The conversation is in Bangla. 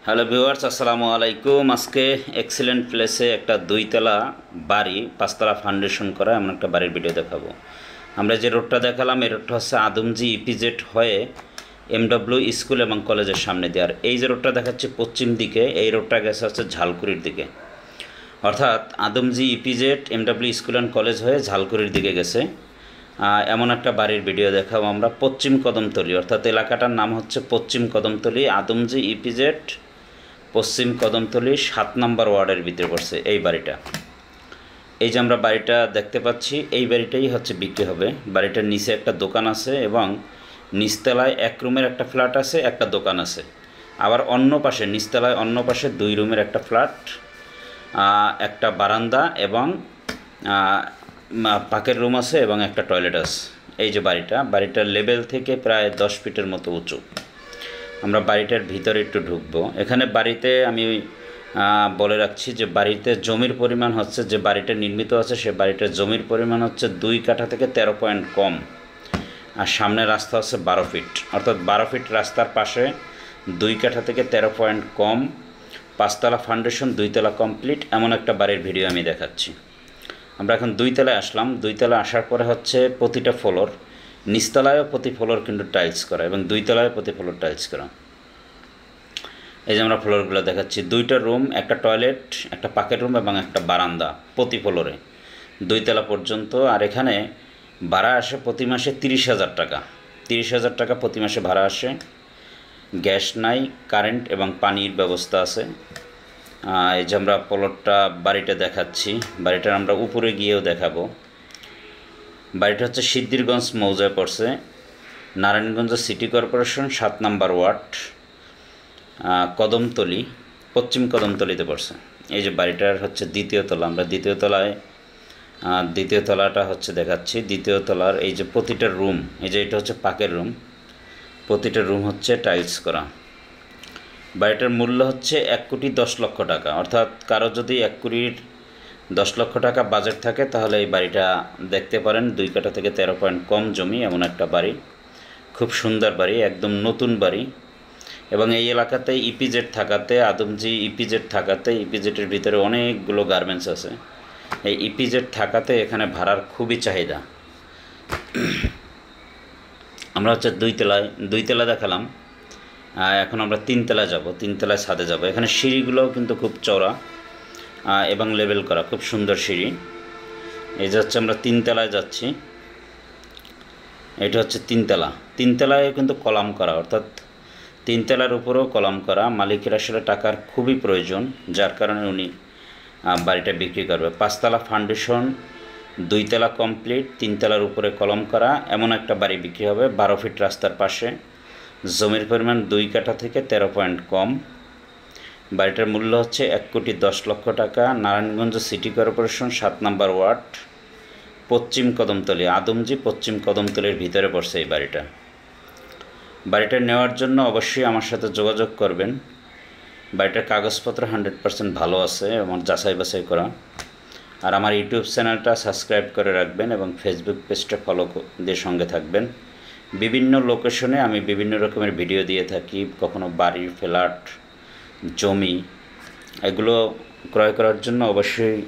হ্যালো ভিউয়ার্স, আসসালামু আলাইকুম। আজকে এক্সিলেন্ট প্লেসে একটা দুইতলা বাড়ি, পাঁচতলা ফাউন্ডেশন করা এমন একটা বাড়ির ভিডিও দেখাবো। আমরা যে রোডটা দেখালাম এই রোডটা হচ্ছে আদমজি ইপিজেড হয়ে এমডব্লিউ স্কুল এবং কলেজের সামনে দিয়ে। আর এই যে রোডটা দেখাচ্ছে পশ্চিম দিকে, এই রোডটা গেছে হচ্ছে ঝালকুড়ির দিকে, অর্থাৎ Adamjee EPZ MW school and college হয়ে ঝালকুড়ির দিকে গেছে। এমন একটা বাড়ির ভিডিও দেখাবো আমরা। পশ্চিম কদমতলি, অর্থাৎ এলাকাটার নাম হচ্ছে পশ্চিম কদমতলি, আদমজি ইপিজেড পশ্চিম কদমতলি 7 নম্বর ওয়ার্ডের ভিতরে পড়ছে এই বাড়িটা। এই যে আমরা বাড়িটা দেখতে পাচ্ছি, এই বাড়িটাই হচ্ছে বিক্রি হবে। বাড়িটার নিচে একটা দোকান আছে এবং নিচতলায় 1 রুমের একটা ফ্ল্যাট আছে, একটা দোকান আছে। আবার অন্য পাশে নিচতলায় অন্য পাশে 2 রুমের একটা ফ্ল্যাট, একটা বারান্দা এবং পাকের রুম আছে এবং একটা টয়লেট আছে। এই যে বাড়িটার লেভেল থেকে প্রায় 10 ফিটের মতো উঁচু। আমরা বাড়িটার ভিতরে একটু ঢুকবো। এখানে বাড়িতে আমি বলে রাখছি যে বাড়িতে জমির পরিমাণ হচ্ছে, যে বাড়িটা নির্মিত আছে সে বাড়িটার জমির পরিমাণ হচ্ছে 2 কাঠা থেকে 13 পয়েন্ট কম। আর সামনে রাস্তা হচ্ছে 12 ফিট, অর্থাৎ 12 ফিট রাস্তার পাশে 2 কাঠা থেকে 13 পয়েন্ট কম, 5তলা ফাউন্ডেশন, 2 তলা কমপ্লিট, এমন একটা বাড়ির ভিডিও আমি দেখাচ্ছি। আমরা এখন 2 তলায় আসলাম। 2 তলায় আসার পরে হচ্ছে প্রতিটা ফ্লোর, নিচতলায়ও প্রতি ফ্লোর কিন্তু টাইলস করা এবং 2 তলায় প্রতি ফ্লোর টাইলস করা। এই যে আমরা ফ্লোরগুলো দেখাচ্ছি, 2টা রুম, একটা টয়লেট, একটা পাকের রুম এবং একটা বারান্দা প্রতি ফ্লোরে, 2 তলা পর্যন্ত। আর এখানে ভাড়া আসে প্রতি মাসে 30,000 টাকা। 30,000 টাকা প্রতি মাসে ভাড়া আসে। গ্যাস নাই, কারেন্ট এবং পানির ব্যবস্থা আছে। এই যে আমরা বাড়িটা দেখাচ্ছি, বাড়িটার আমরা উপরে গিয়েও দেখাবো। বাড়িটা হচ্ছে সিদ্ধিরগঞ্জ মৌজায় পড়ছে, নারায়ণগঞ্জ সিটি কর্পোরেশন 7 নম্বর ওয়ার্ড, কদমতলি, পশ্চিম কদমতলিতে পড়ছে। এই যে বাড়িটার হচ্ছে 2য় তলা। আমরা 2য় তলায়, 2য় তলাটা হচ্ছে দেখাচ্ছি। 2য় তলার এই যে প্রতিটা রুম, এই যে এটা হচ্ছে পাকের রুম, প্রতিটা রুম হচ্ছে টাইলস করা। বাড়িটার মূল্য হচ্ছে 1,10,00,000 টাকা, অর্থাৎ কারো যদি 1,10,00,000 টাকা বাজেট থাকে তাহলে এই বাড়িটা দেখতে পারেন। 2 কাঠা থেকে 13 পয়েন্ট কম জমি, এমন একটা বাড়ি, খুব সুন্দর বাড়ি, একদম নতুন বাড়ি। এবং এই এলাকাতে ইপিজেড থাকাতে, আদমজি ইপিজেড থাকাতে, ইপিজেডের ভিতরে অনেকগুলো গার্মেন্টস আছে, এই ইপিজেড থাকাতে এখানে ভাড়ার খুবই চাহিদা। আমরা হচ্ছে 2 তলা দেখালাম, এখন আমরা 3 তলায় যাব, 3 তলায় ছাদে যাব। এখানে সিঁড়িগুলোও কিন্তু খুব চওড়া এবং লেবেল করা, খুব সুন্দর সিঁড়ি। এই যে হচ্ছে আমরা 3 তলায় যাচ্ছি, এটা হচ্ছে 3 তলা। 3 তলায় কিন্তু কলাম করা, অর্থাৎ 3 তলার উপরেও কলাম করা। মালিকের আসলে টাকার খুবই প্রয়োজন, যার কারণে উনি বাড়িটা বিক্রি করবে। 5তলা ফাউন্ডেশন, 2 তলা কমপ্লিট, 3 তলার উপরে কলম করা, এমন একটা বাড়ি বিক্রি হবে 12 ফিট রাস্তার পাশে। জমির পরিমাণ 2 কাঠা থেকে 13 পয়েন্ট কম। বাড়িটার মূল্য হচ্ছে 1,10,00,000 টাকা। নারায়ণগঞ্জ সিটি কর্পোরেশন 7 নম্বর ওয়ার্ড, পশ্চিম কদমতলি, আদমজি পশ্চিম কদমতলির ভিতরে পড়ছে এই বাড়িটা। বাড়িটা নেওয়ার জন্য অবশ্যই আমার সাথে যোগাযোগ করবেন। বাড়িটার কাগজপত্র 100% ভালো আছে এবং যাচাই বাছাই করা। আর আমার ইউটিউব চ্যানেলটা সাবস্ক্রাইব করে রাখবেন এবং ফেসবুক পেজটা ফলো দিয়ে সঙ্গে থাকবেন। বিভিন্ন লোকেশনে আমি বিভিন্ন রকমের ভিডিও দিয়ে থাকি, কখনো বাড়ির ফ্ল্যাট, জমি, এগুলো ক্রয় করার জন্য অবশ্যই